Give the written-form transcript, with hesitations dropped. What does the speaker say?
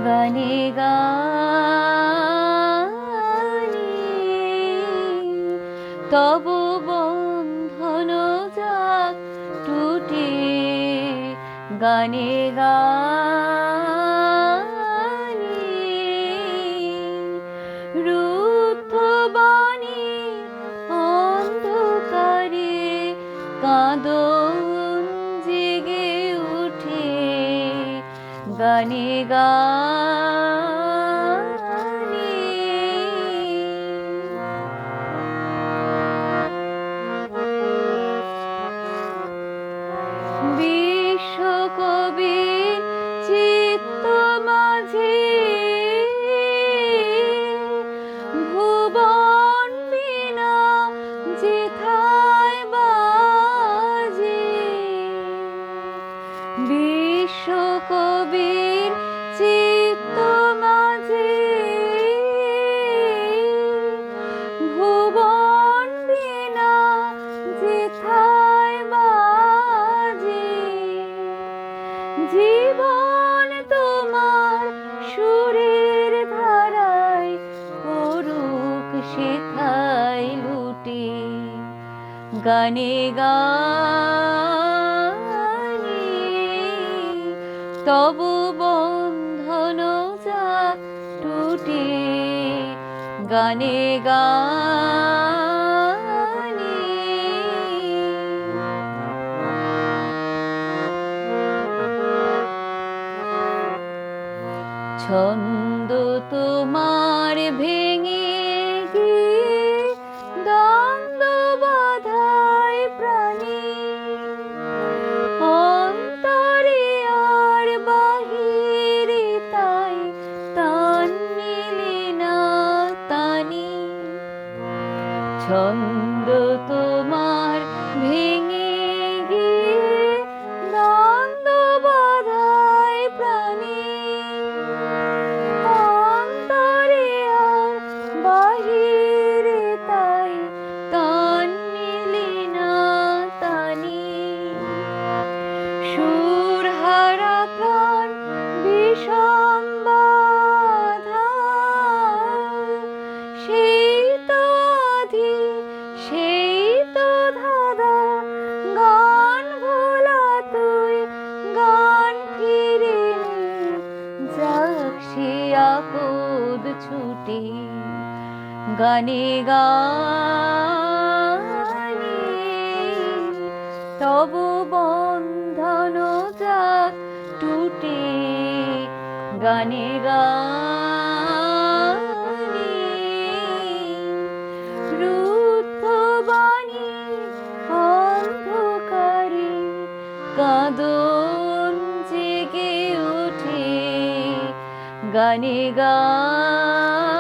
গানে গানে তব বন্ধন যাক টুটে, গানে গানে রুদ্ধ বাণী অন্ধকারে কাঁদন জেগে উঠে, গানে গানে বিশ্বকবির চিত্ত মাঝে ভুবন বীণা যেথায় বাজে, বিশ্বকবির চিত্ত মাঝে ভুবন বীণা যেথায় বাজে, জীবন তোমার সুরের ধারায় পড়ুক সেথায় লুটে, গানে গানে তব বন্ধন যাক টুটে, গানে গানে ছন্দ তোমার ভেঙে গিয়ে দ্বন্দ্ব বাধায় প্রাণে, অন্তরে আর বাহিরে তাই তান মিলে না তানি, ছন্দ তোমার ভেঙে গিয়ে দ্বন্দ্ব বাধায় প্রাণে, অন্তরে আর বাহিরে তাই তান মিলে না তানি, সুর হারা প্রাণ বিষম বাধা, সেই তো আধি সেই তো ধাঁধা, গান ভোলা তুই গান ফিরে নে, যাক সে আপদ ছুটে, গানে গানে তব বন্ধন যাক টুটে, গানে গানে রুদ্ধ বাণী অন্ধকারে কাঁদন জেগে উঠে, গানে গানে